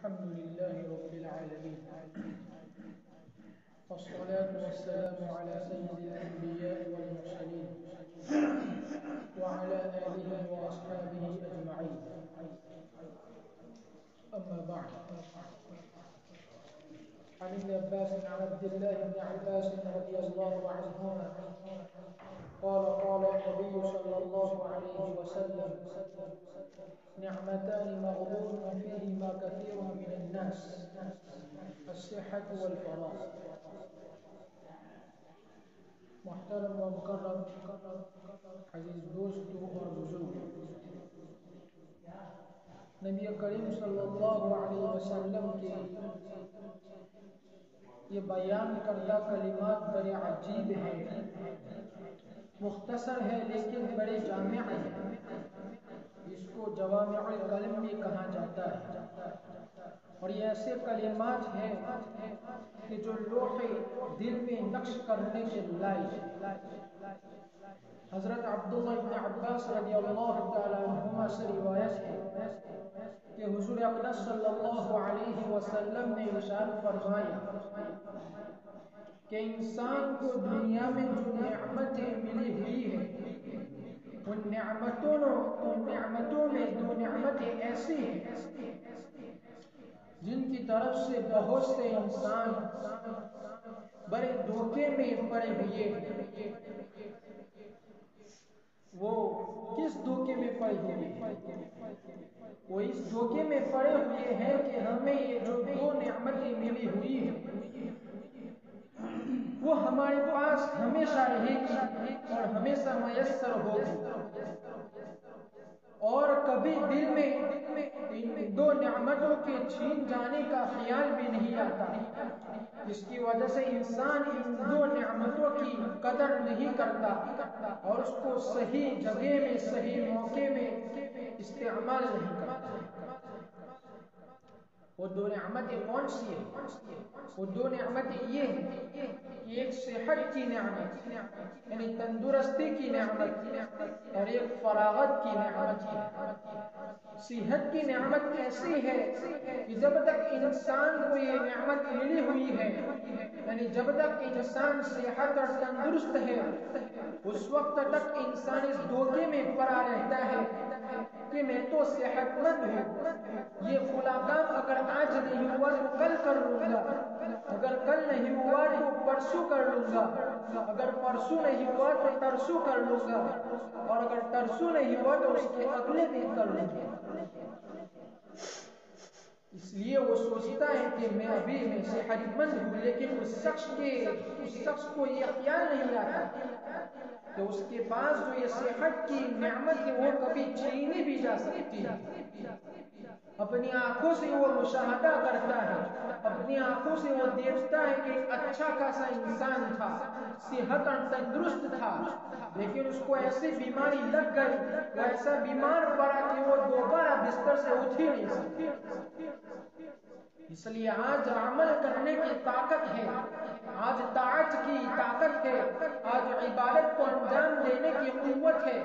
الحمد لله رب العالمين، والصلاة والسلام على سيد الأنبياء والمرسلين وعلى آله وأصحابه أجمعين. أما بعد، عن ابن عباس عن عبد الله بن عباس رضي الله عنهما قال قال النبي صلى الله عليه وسلم: نعمتان مغبون فيهما كثير من الناس، الصحة والفراغ. محترم و مکرم عزیز دوستو اور بزرگ، نبی کریم صلی اللہ علیہ وسلم کے یہ بیان کردہ کلمات بڑے عجیب ہیں، مختصر ہے لیکن بڑے جامع ہیں. اس کو جوامع الکلم بھی کہا جاتا ہے، اور یہ ایسے کلمات ہیں کہ جو لوح دل میں نقش کرنے کے لائق. حضرت عبداللہ بن عباس رضی اللہ تعالی عنہما سے روایت ہے کہ حضور اقدس صلی اللہ علیہ وسلم نے ارشاد فرمایا کہ انسان کو دنیا میں جو نعمتیں ملی ہوئی ہیں، ان نعمتوں میں دو نعمتیں ایسی ہیں جن کی طرف سے بہت سے انسان بڑے دھوکے میں پڑے ہوئے ہیں. وہ کس دھوکے میں پڑے ہوئے ہیں؟ وہ اس دھوکے میں پڑے ہوئے ہیں کہ ہمیں یہ جو دو نعمتیں ملی ہوئی ہیں وہ ہمارے پاس ہمیشہ رہے گی اور ہمیشہ میسر ہوگی، اور کبھی دل میں ان دو نعمتوں کے چھین جانے کا خیال بھی نہیں آتا، جس کی وجہ سے انسان ان دو نعمتوں کی قدر نہیں کرتا اور اس کو صحیح جگہ میں صحیح موقع میں استعمال نہیں کرتا. وہ دو نعمتیں کون سی ہیں؟ وہ دو نعمتیں یہ ہیں کہ ایک صحت کی نعمت یعنی تندرستی کی نعمت اور ایک فراغت کی نعمت ہے. صحت کی نعمت ایسی ہے کہ جب تک انسان کو یہ نعمت ملی ہوئی ہے، یعنی جب تک انسان صحت اور تندرست ہے، اس وقت تک انسان اس دھوکے میں پڑا رہتا ہے کہ میں تو صحت مند ہوں، یہ فلاں کام اگر آج نہیں ہوا تو کل کر لوں گا، اگر کل نہیں ہوا تو پرسوں کر لوں گا، اگر پرسوں نہیں ہوا تو ترسوں کر لوں گا، اور اگر ترسوں نہیں ہوا تو اس کے اگلے دن کر لوں گا. اس لیے وہ سوچتا ہے کہ میں ابھی صحت مند ہوں، لیکن اس شخص کو یہ خیال نہیں آتا کہ اس کے پاس جو یہ صحت کی نعمت ہے وہ کبھی چھینی بھی جا سکتی ہے. اپنی آنکھوں سے وہ مشاہدہ کرتا ہے، اپنی آنکھوں سے وہ دیکھتا ہے کہ ایک اچھا خاصا انسان تھا، صحت اور تندرست تھا، لیکن اس کو ایسی بیماری لگ گئی، وہ ایسا بیمار پڑا کہ وہ دوبارہ بستر سے اٹھ ہی نہیں سکتا. اس لیے آج عمل کرنے کی طاقت ہے، آج طاعت کی طاقت ہے، آج عبادت کو انجام دینے کی قوت ہے.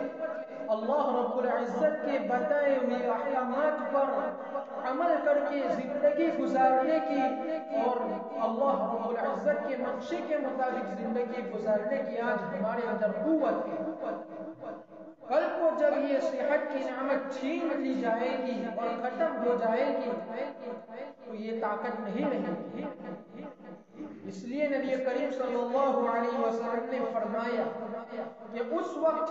اللہ رب العزت کے بتائے ہوئے احکامات پر عمل کر کے زندگی گزارنے کی اور اللہ رب العزت کے نقشے کے مطابق زندگی گزارنے کی آج ہمارے اندر قوت ہے. کل کو جب یہ صحت کی نعمت چھین لی جائے گی اور ختم ہو جائے گی تو یہ طاقت نہیں رہے گی. اس لیے نبی کریم صلی اللہ علیہ وسلم نے فرمایا کہ اس وقت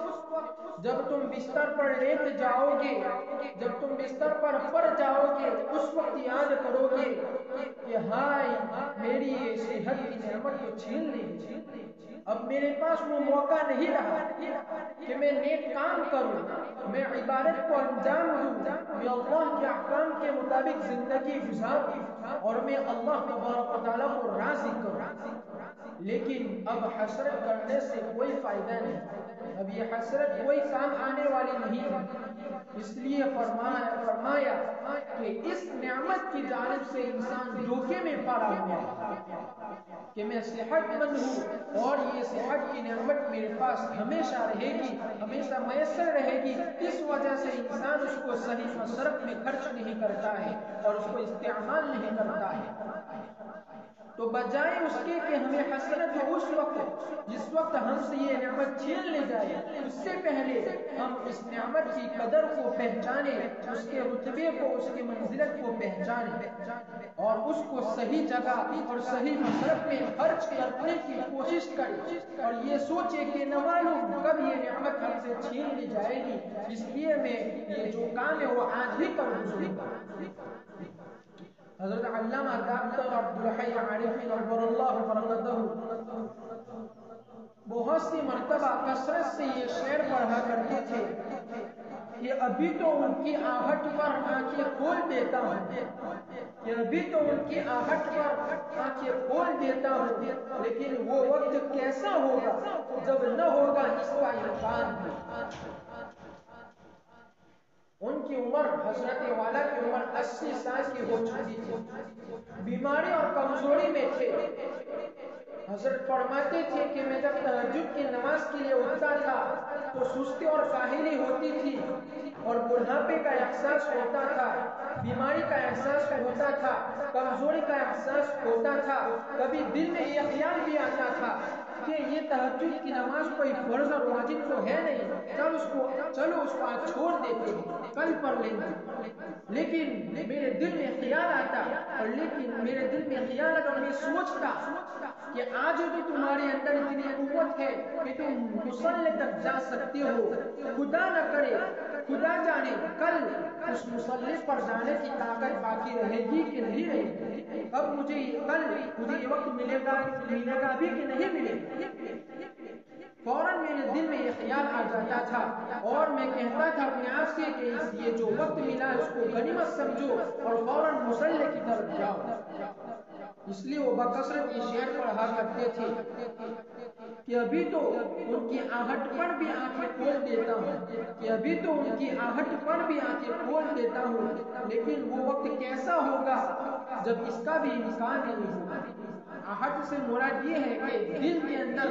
جب تم بستر پر لیٹ جاؤ گے، جب تم بستر پر پڑ جاؤ گے، اس وقت یاد کرو گے کہ ہائے میری یہ صحت کی نعمت کو چھین لی، اب میرے پاس وہ موقع نہیں رہا کہ میں نیک کام کروں، میں عبادت کو انجام دوں، میں اللہ کے احکام کے مطابق زندگی گزاروں اور میں اللہ تبارک و تعالیٰ کو راضی کروں. لیکن اب حسرت کرنے سے کوئی فائدہ نہیں، اب یہ حسرت کوئی کام آنے والی نہیں ہے. اس لیے فرمایا کہ اس نعمت کی جانب جانب سے انسان دھوکے میں پڑا ہوا کہ میں صحت مند ہوں اور یہ صحت کی نعمت میرے پاس ہمیشہ رہے گی، ہمیشہ میسر رہے گی، اس وجہ سے انسان اس کو صحیح مصرف میں خرچ نہیں کرتا ہے اور اس کو استعمال نہیں کرتا ہے۔ تو بجائے اس کے کہ ہمیں حسرت ہو اس وقت جس وقت ہم سے یہ نعمت چھین لی جائے، اس سے پہلے ہم اس نعمت کی قدر کو پہچانے، اس کے رتبے کو، اس کی منزلت کو پہچانے اور اس کو صحیح جگہ اور صحیح مصرف میں خرچ کرنے کی کوشش کریں، اور یہ سوچے کہ نہ معلوم کب یہ نعمت ہم سے چھین لی جائے گی، اس لیے میں یہ جو کام ہے وہ آج ہی کر گزروں۔ حضرت علامہ ڈاکٹر عبدالحی عارفی نور اللہ برکتہ بہت سی مرتبہ کثرت سے یہ شعر پڑھا کرتے تھے کہ ابھی تو ان کی آہٹ پر آنکھیں کھول دیتا ہوں، کہ ابھی تو ان کی آہٹ پر آنکھیں کھول دیتا ہوں، لیکن وہ وقت کیسا ہوگا جب نہ ہوگا اس کا امکان بھی۔ ان کی عمر، حضرت والا کی عمر 80 سال کی ہو چکی تھی، بیماری اور کمزوری میں تھے۔ حضرت فرماتے تھے کہ میں جب تہجد کی نماز کے لیے اٹھتا تھا تو سستی اور کاہلی ہوتی تھی اور بڑھاپے کا احساس ہوتا تھا، بیماری کا احساس ہوتا تھا، کمزوری کا احساس ہوتا تھا، کبھی دل میں یہ خیال بھی آتا تھا کہ یہ تہجد کی نماز کوئی فرض اور واجب تو ہے نہیں، چلو اس کو آج چھوڑ دیتے ہیں، کل پڑھ لیں گے۔ لیکن میرے دل میں خیال آتا اور میں سوچتا کہ آج تو تمہارے اندر اتنی قوت ہے کہ تم مصلی تک جا سکتے ہو، خدا نہ کرے، خدا جانے کل اس مصلی پر جانے کی طاقت باقی رہے گی کہ نہیں رہے گی، کل مجھے یہ وقت ملے گا بھی کہ نہیں ملے گا۔ فوراً میرے دل میں یہ خیال آ جاتا تھا اور میں کہتا تھا اپنے آپ سے کہ یہ جو وقت ملا اس کو غنیمت سمجھو اور فوراً مصلی کی طرف جاؤ۔ اس لیے وہ بکثرت یہ شعر پڑھا کرتے تھے کہ ابھی تو ان کی آہٹ پر بھی آنکھیں کھول دیتا ہوں، کہ ابھی تو ان کی آہٹ پر بھی آنکھیں کھول دیتا ہوں، لیکن وہ وقت کیسا ہوگا جب اس کا بھی امکان نہیں ہوگا۔ آہٹ سے مراد یہ ہے کہ دل کے اندر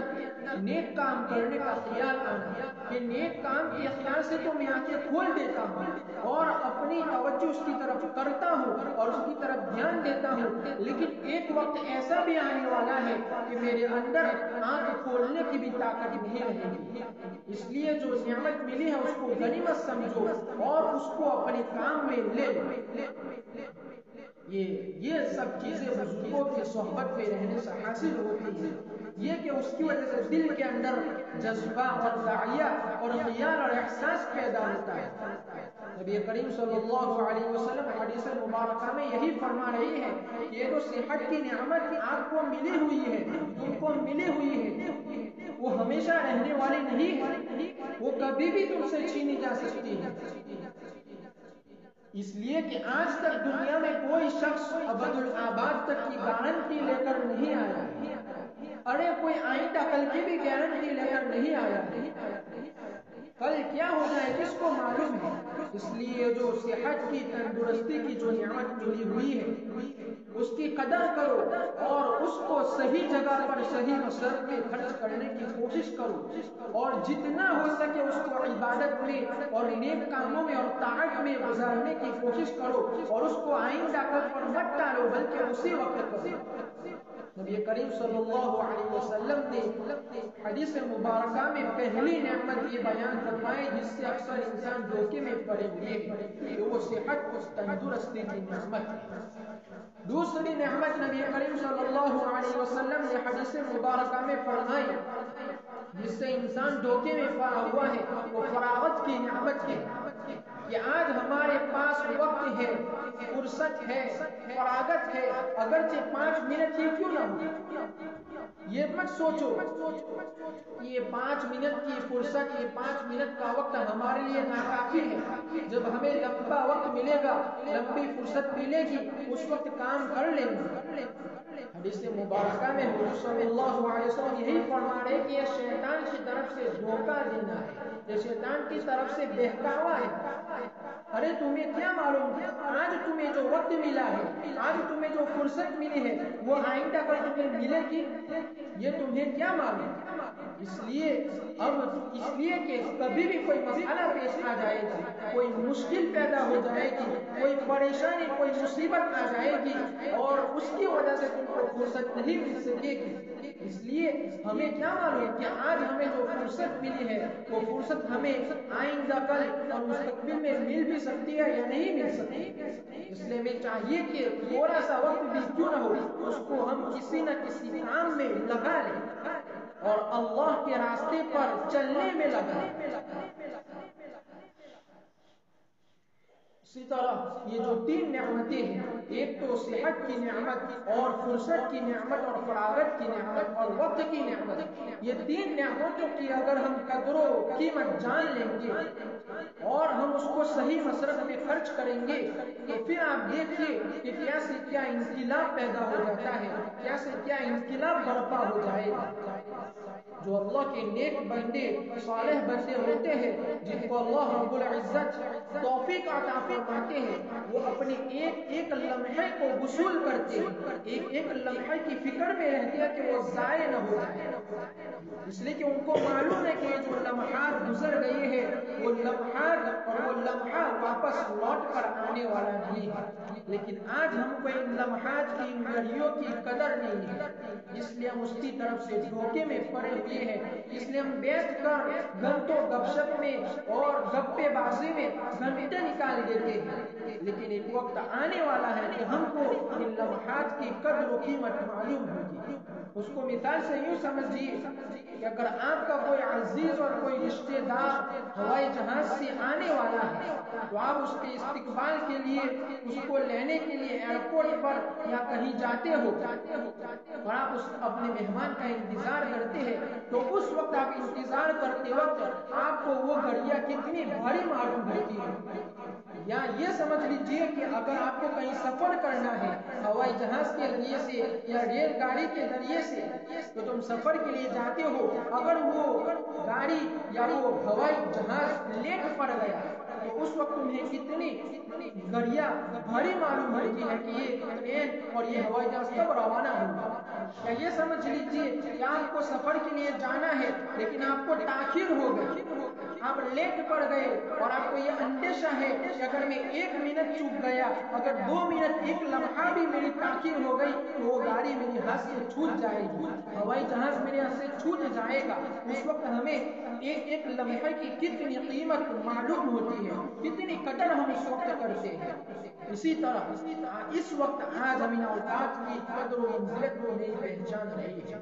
نیک کام کرنے کا خیال آنا، کہ نیک کام کے خیال سے تو میں آنکھیں کھول دیتا ہوں اور اپنی توجہ اس کی طرف کرتا ہوں اور اس کی طرف دھیان دیتا ہوں، لیکن ایک وقت ایسا بھی آنے والا ہے کہ میرے اندر آنکھ کھولنے کی بھی طاقت نہیں رہے گی۔ اس لیے جو نعمت ملی ہے اس کو غنیمت سمجھو اور اس کو اپنے کام میں لے لو۔ یہ سب چیزیں بزرگوں کی صحبت میں رہنے سے حاصل ہوتی ہیں، یہ کہ اس کی وجہ سے دل کے اندر جذبہ اور داعیہ اور خیال اور احساس پیدا ہوتا ہے۔ نبی کریم صلی اللہ علیہ وسلم حدیث مبارکہ میں یہی فرما رہی ہے کہ یہ جو صحت کی نعمت آپ کو ملی ہوئی ہے، تم کو ملی ہوئی ہے، وہ ہمیشہ رہنے والی نہیں ہے، وہ کبھی بھی تم سے چھینی جا سکتی ہے۔ اس لیے کہ آج تک دنیا میں کوئی شخص ابد الآباد تک کی گارنٹی لے کر نہیں آیا، ارے کوئی آئندہ کل کی بھی گارنٹی لے کر نہیں آیا، کل کیا ہو جائے کس کو معلوم ہے۔ اس لیے جو صحت کی، تندرستی کی جو نعمت ملی ہوئی ہے اس کی قدر کرو اور اس کو صحیح جگہ پر صحیح مصرف میں خرچ کرنے کی کوشش کرو اور جتنا ہو سکے اس کو عبادت میں اور نیک کاموں میں اور طاعت میں گزارنے کی کوشش کرو اور اس کو آئندہ کل پر مت ٹالو بلکہ اسی وقت کرو۔ نبی کریم صلی اللہ علیہ وسلم نے حدیث مبارکہ میں پہلی نعمت یہ بیان فرمائی جس سے اکثر انسان دھوکے میں پڑے ہوئے ہیں کہ وہ صحت اور تندرستی کی نعمت ہے۔ دوسری نعمت نبی کریم صلی اللہ علیہ وسلم نے حدیث مبارکہ میں فرمائی جس سے انسان دھوکے میں پڑا ہوا ہے، وہ فراغت کی نعمت ہے کہ آج ہمارے پاس وقت ہے، فرصت ہے، فراغت ہے، اگرچہ 5 منٹ ہی کیوں نہ ہو۔ یہ مت سوچو کہ یہ 5 منٹ کی فرصت، یہ 5 منٹ کا وقت ہمارے لیے ناکافی ہے، جب ہمیں لمبا وقت ملے گا، لمبی فرصت ملے گی اس وقت کام کر لیں گے۔ حدیث مبارکہ میں حضور صلی اللہ علیہ وسلم یہی فرما رہے کہ یہ شیطان کی طرف سے دھوکہ دینا ہے، یہ شیطان کی طرف سے بہکاوا ہے ارے تمہیں کیا معلوم، آج تمہیں جو وقت ملا ہے، آج تمہیں جو فرصت ملی ہے، وہ آئندہ کل تمہیں ملے گی؟ یہ تمہیں کیا معلوم؟ اس لیے کہ کبھی بھی کوئی مسئلہ پیش آ جائے گا، کوئی مشکل پیدا ہو جائے گی، کوئی پریشانی، کوئی مصیبت آ جائے گی اور اس کی وجہ سے تم کو فرصت نہیں مل سکے گی۔ اس لیے ہمیں کیا معلوم کہ آج ہمیں جو فرصت ملی ہے وہ فرصت ہمیں آئندہ کل اور مستقبل میں مل بھی سکتی ہے یا نہیں مل سکتی۔ اس لیے ہمیں چاہیے کہ تھوڑا سا وقت بھی کیوں نہ ہو اس کو ہم کسی نہ کسی کام میں لگا لیں اور اللہ کے راستے پر چلنے میں لگا لیں۔ اسی طرح یہ جو تین نعمتیں ہیں، ایک تو صحت کی نعمت اور فرصت کی نعمت اور فراغت کی نعمت اور وقت کی نعمت، یہ تین نعمتوں کی اگر ہم قدر و قیمت جان لیں گے اور ہم اس کو صحیح مصرف میں خرچ کریں گے تو پھر آپ دیکھیے کہ کیسے کیا انقلاب پیدا ہو جاتا ہے، کیسے کیا انقلاب برپا ہو جائے گا۔ جو اللہ کے نیک بندے، صالح بندے ہوتے ہیں جن کو اللہ رب العزت توفیق عطا فرماتے ہیں، وہ اپنے ایک ایک لمحے کو وصول کرتے ہیں، ایک ایک لمحے کی فکر میں رہتے ہیں کہ وہ ضائع نہ ہو جائے، اس لیے کہ ان کو معلوم ہے کہ یہ جو لمحات گزر گئے ہیں وہ لمحات اور وہ لمحہ واپس لوٹ کر آنے والا نہیں ہے۔ لیکن آج ہم کو ان لمحات کی، ان گھڑیوں کی قدر نہیں ہے، اس لیے ہم اس کی طرف سے دھوکے میں پڑے ہوئے ہیں۔ اس لیے ہم بیٹھ کر گھنٹوں گپ شپ میں اور گپے بازی میں گھنٹے نکال دیتے ہیں، لیکن ایک وقت آنے والا ہے کہ ہم کو ان لمحات کی قدر و قیمت معلوم ہوگی۔ اس کو مثال سے یوں سمجھیے کہ اگر آپ کا کوئی عزیز اور کوئی رشتہ دار ہوائی جہاز سے آنے والا ہے تو آپ اس کے استقبال کے لیے، اس کو لینے کے لیے ایئرپورٹ پر یا کہیں جاتے ہو اور آپ اپنے مہمان کا انتظار کرتے ہیں تو اس وقت آپ انتظار کرتے وقت آپ کو وہ گھڑیاں کتنی بھاری معلوم ہوتی ہے۔ یا یہ سمجھ لیجئے کہ اگر آپ کو کہیں سفر کرنا ہے ہوائی جہاز کے ذریعے سے یا ریل گاڑی کے ذریعے سے تو تم سفر کے لیے جاتے ہو، اگر وہ گاڑی یا وہ ہوائی جہاز لیٹ پڑ گیا تو اس وقت تمہیں کتنی گھڑیاں بھاری معلوم ہوتی ہے کہ یہ ٹرین اور یہ ہوائی جہاز کب روانہ ہوگا۔ یا یہ سمجھ لیجئے کہ آپ کو سفر کے لیے جانا ہے لیکن آپ کو تاخیر ہو گئی، آپ لیٹ پڑ گئے اور آپ کو یہ اندیشہ ہے کہ اگر میں 1 منٹ چوک گیا، اگر 2 منٹ، 1 لمحہ بھی میری تاخیر ہو گئی تو وہ گاڑی میرے ہاتھ سے چھوٹ جائے گی، ہوائی جہاز میرے ہاتھ سے چھوٹ جائے گا۔ اس وقت ہمیں ایک ایک لمحے کی کتنی قیمت معلوم ہوتی ہے، کتنی قدر ہم اس وقت کرتے ہیں۔ اسی طرح اس وقت آج ہم ان اوقات کی قدر و منزلت کو نہیں پہچان رہے ہیں،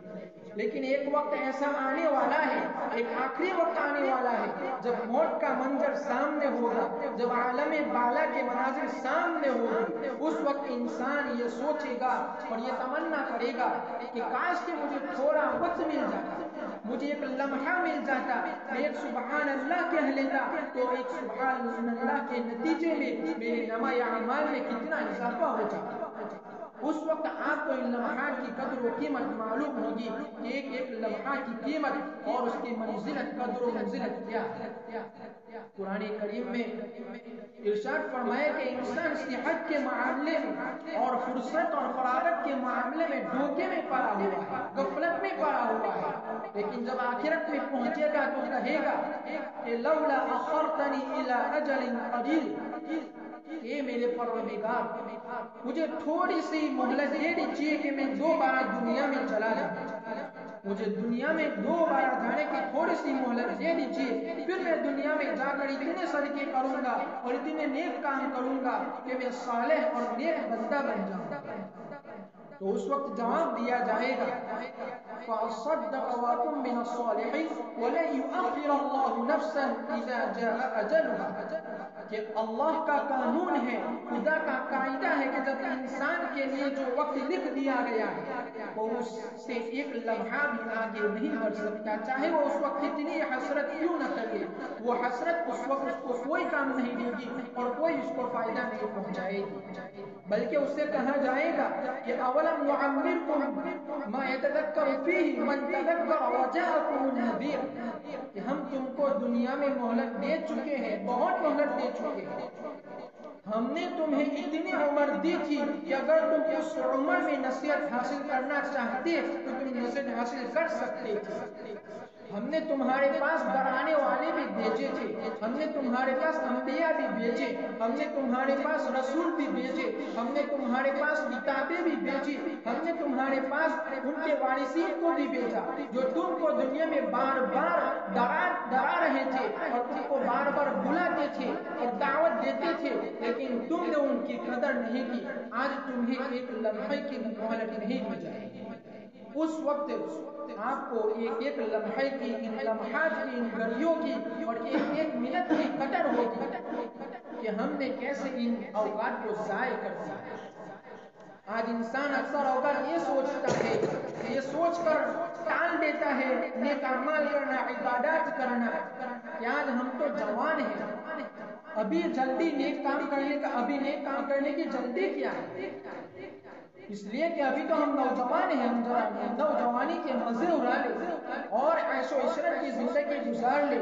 لیکن ایک وقت ایسا آنے والا ہے، ایک آخری وقت آنے والا ہے جب موت کا منظر سامنے ہوگا، جب عالم بالا کے مناظر سامنے ہوگی، اس وقت انسان یہ سوچے گا اور یہ تمنا کرے گا کہ کاش کہ مجھے تھوڑا وقت مل جاتا، مجھے ایک لمحہ مل جاتا، میں ایک سبحان اللہ کہہ لیتا تو ایک سبحان اللہ کے نتیجے میں میرے نمائے اعمال میں کتنا اضافہ ہو جاتا۔ اس وقت آپ کو ان لمحات کی قدر و قیمت معلوم ہوگی کہ ایک ایک لمحہ کی قیمت اور اس کی منزلت، قدر و منزلت کیا ہے۔ قرآن کریم میں ارشاد فرمایا کہ انسان صحت کے معاملے میں اور فرصت اور فراغت کے معاملے میں دھوکے میں پڑا ہوا ہے، غفلت میں پڑا ہوا ہے، لیکن جب آخرت میں پہنچے گا تو کہے گا کہ لولا اخرتنی الی اجل قریب، اے میرے پروردگار مجھے تھوڑی سی مہلت دے دیجیے کہ میں دوبارہ دنیا میں چلا جاؤں، مجھے دنیا میں دوبارہ جانے کی تھوڑی سی مہلت دے دیجیے، پھر میں دنیا میں جا کر اتنے صدقے کروں گا اور اتنے نیک کام کروں گا کہ میں صالح اور نیک بندہ بن جاؤں گا۔ تو اس وقت جواب دیا جائے گا فَأَصَّدَّقَ وَأَكُن مِّنَ الصَّالِحِينَ وَلَن يُؤَخِّرَ اللَّهُ نَفْسًا إِذَا جَاءَ أَجَلُهَا، کہ اللہ کا قانون ہے، خدا کا قاعدہ ہے کہ جب انسان کے لیے جو وقت لکھ دیا گیا ہے وہ اس سے ایک لمحہ بھی آگے نہیں بڑھ سکتا، چاہے وہ اس وقت کتنی حسرت کیوں نہ کرے، وہ حسرت اس وقت اس کو کوئی کام نہیں دے گی اور کوئی اس کو فائدہ نہیں پہنچائے گی۔ بلکہ اس سے کہا جائے گا کہ اولم نعمرکم ما یتذکر فیہ من تذکر وجاءکم النذیر، کہ ہم تم کو دنیا میں مہلت دے چکے ہیں، بہت مہلت دے چکے ہیں، ہم نے تمہیں اتنی عمر دی تھی کہ اگر تم اس عمر میں نصیحت حاصل کرنا چاہتے تو تم نصیحت حاصل کر سکتے تھے، ہم نے تمہارے پاس ڈرانے والے بھی بھیجے تھے، ہم نے تمہارے پاس انبیاء بھی بھیجے، ہم نے تمہارے پاس رسول بھی بھیجے، ہم نے تمہارے پاس کتابیں بھی بھیجی، ہم نے تمہارے پاس ان کے وارثین کو بھی بھیجا جو تم کو دنیا میں بار بار ڈرا رہے تھے اور تم کو بار بار بلاتے تھے اور دعوت دیتے تھے، لیکن تم نے ان کی قدر نہیں کی، آج تمہیں ایک لمحے کی مہلت نہیں دی جائے گی، اس وقت آپ کو ایک ایک لمحے کی، ان لمحات کی، ان گھڑیوں کی اور ایک ایک منٹ کی قدر ہوگی کہ ہم نے کیسے ان اوقات کو ضائع کر دیا۔ آج انسان اکثر اوقات یہ سوچتا ہے، یہ سوچ کر ٹال دیتا ہے نیک اعمال کرنا، عبادات کرنا کہ آج ہم تو جوان ہیں، ابھی جلدی نیک کام کرنے کا، ابھی نیک کام کرنے کی جلدی کیا ہے، اس لیے کہ ابھی تو ہم نوجوان ہیں، ہم نوجوانی کے مزے اڑا لیں اور عیش و عشرت کی زندگی گزار لیں،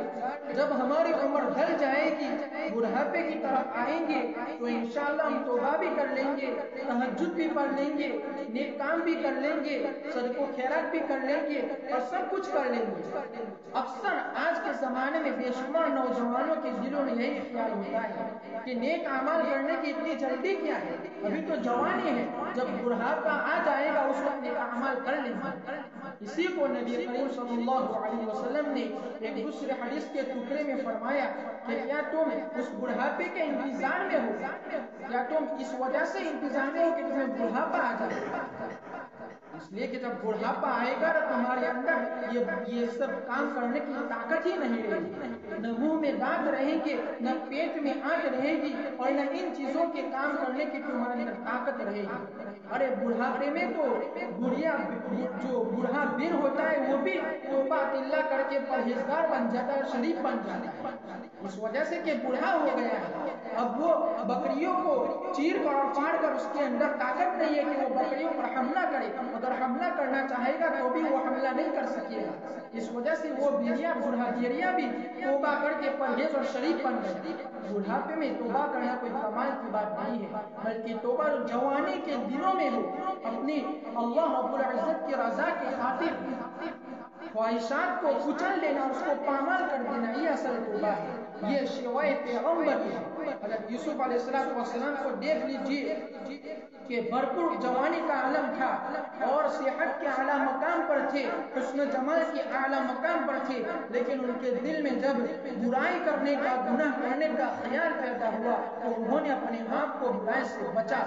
جب ہماری عمر ڈھل جائے گی، بڑھاپے کی طرف آئیں گے تو انشاءاللہ ہم توبہ بھی کر لیں گے، تہجد بھی پڑھ لیں گے، نیک کام بھی کر لیں گے، صدقہ و خیرات بھی کر لیں گے اور سب کچھ کر لیں گے۔ اکثر آج کے زمانے میں بے شمار نوجوانوں کے دلوں میں یہی خیال ہوتا ہے کہ نیک اعمال کرنے کی اتنی جلدی کیا ہے، ابھی تو جوانی ہے، جب بڑھاپا آ جائے گا اس وقت نیک اعمال کر لیں گے۔ اسی کو نبی کریم صلی اللہ علیہ وسلم نے ایک دوسرے حدیث کے ٹکڑے میں فرمایا کہ کیا تم اس بڑھاپے کے انتظار میں ہو، کیا تم اس وجہ سے انتظار میں ہو کہ تمہیں بڑھاپا آ جائے، اس لیے کہ جب بڑھاپا آئے گا تمہارے اندر یہ سب کام کرنے کی طاقت ہی نہیں رہے گی، نہ منہ میں دانت رہیں گے، نہ پیٹ میں آنت رہے گی اور نہ ان چیزوں کے کام کرنے کی تمہارے اندر طاقت رہے گی۔ ارے بڑھاپے میں تو جو بوڑھا بیر ہوتا ہے وہ بھی توبہ اللہ کر کے پرہیزگار بن جاتا ہے اور شریف بن جاتا ہے، اس وجہ سے کہ بوڑھا ہو گیا ہے، اب وہ بکریوں کو چیر کر اور پھاڑ کر اس کے اندر طاقت نہیں ہے کہ وہ بکریوں پر حملہ کرے، اگر حملہ کرنا چاہے گا تو بھی وہ حملہ نہیں کر سکے گا، اس وجہ سے وہ بوڑھا بیریا بھی توبہ کر کے پرہیز اور شریف بن گیا۔ بڑھاپے میں توبہ کرنا کوئی کمال کی بات نہیں ہے، بلکہ توبہ جوانی کے دنوں میں ہو، اپنی اللہ رب العزت کی رضا کی خاطر خواہشات کو کچل دینا، اس کو پامال کر دینا، یہ اصل توبہ ہے، یہ شیوائے پیغمبر ہے۔ حضرت یوسف علیہ السلام کو دیکھ لیجئے کہ بھرپور جوانی کا عالم تھا اور صحت کے اعلیٰ مقام پر تھے، حسن جمال کے اعلیٰ مقام پر تھے، لیکن ان کے دل میں جب برائی کرنے کا، گناہ کرنے کا خیال پیدا ہوا تو انہوں نے اپنے آپ کو برائی سے بچا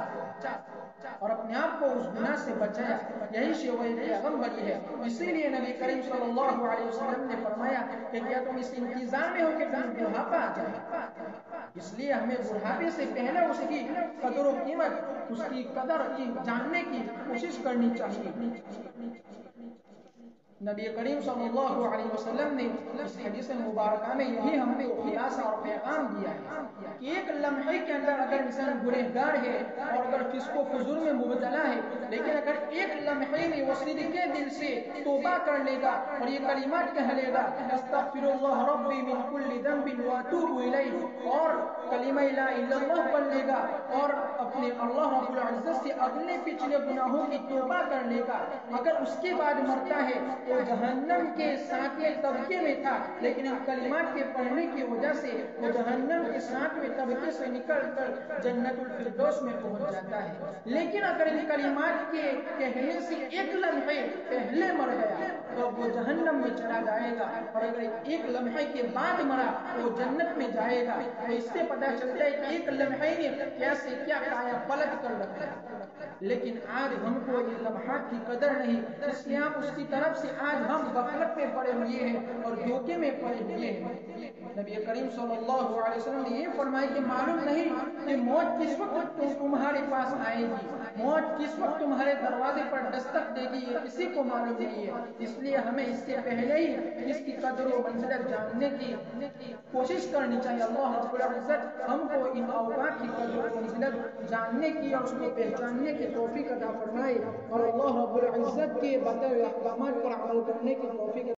اور اپنے آپ کو اس گناہ سے بچایا، یہی شیوائے پیغمبری ہے۔ اسی لیے نبی کریم صلی اللہ علیہ وسلم نے فرمایا کہ کیا تم اس انتظار میں ہو کہ تمہیں بڑھاپا آ جائے، اس لیے ہمیں بڑھاپے سے پہلے اس کی قدر و قیمت، اس کی قدر کی جاننے کی کوشش کرنی چاہیے۔ نبی کریم صلی اللہ علیہ وسلم نے اس حدیث مبارکہ میں یہی ہم کو خلاصہ اور پیغام دیا ہے کہ ایک لمحے کے اندر اگر انسان گنہگار ہے اور اگر فسق و فجور میں مبتلا ہے، لیکن اگر ایک لمحے میں وہ صدقے دل سے توبہ کر لے گا اور یہ کلمات کہہ لے گا استغفر اللہ ربی من کل ذنب واتوب الیہ، اور کلمہ لا الہ الا اللہ پڑھ لے گا اور اپنے اللہ رب العزت سے اگلے پچھلے گناہوں کی توبہ کر لے گا، اگر اس کے بعد مرتا ہے وہ جہنم کے ساتویں طبقے میں تھا، لیکن ان کلمات کے پڑھنے کی وجہ سے وہ جہنم کے ساتویں طبقے سے نکل کر جنت الفردوس میں پہنچ جاتا ہے۔ لیکن اگر ان کلمات کے کہنے سے ایک لمحے پہلے مر گیا تو وہ جہنم میں چلا جائے گا، اور اگر ایک لمحے کے بعد مرا تو وہ جنت میں جائے گا۔ تو اس سے پتہ چلتا ہے کہ ایک لمحے نے کیسے کیا کایا پلٹ کر رکھا ہے، لیکن آج ہم کو یہ لمحات کی قدر نہیں، اس لیے ہم اس کی طرف سے آج ہم غفلت میں پڑے ہوئے ہیں اور دھوکے میں پڑے ہوئے ہیں۔ نبی کریم صلی اللہ علیہ وسلم نے یہ فرمایا کہ معلوم نہیں کہ موت کس وقت تمہارے پاس آئے گی، موت کس وقت تمہارے دروازے پر دستک دے گی، یہ کسی کو معلوم نہیں ہے، اس لیے ہمیں اس سے پہلے ہی اس کی قدر و منزلت جاننے کی کوشش کرنی چاہیے۔ اللہ رب العزت ہم کو ان اوقات کی قدر و منزلت جاننے کی اور اس کو پہچاننے کی توفیق عطا فرمائے، اور اللہ رب العزت کے بتائے احکامات پر عمل کرنے کی توفیق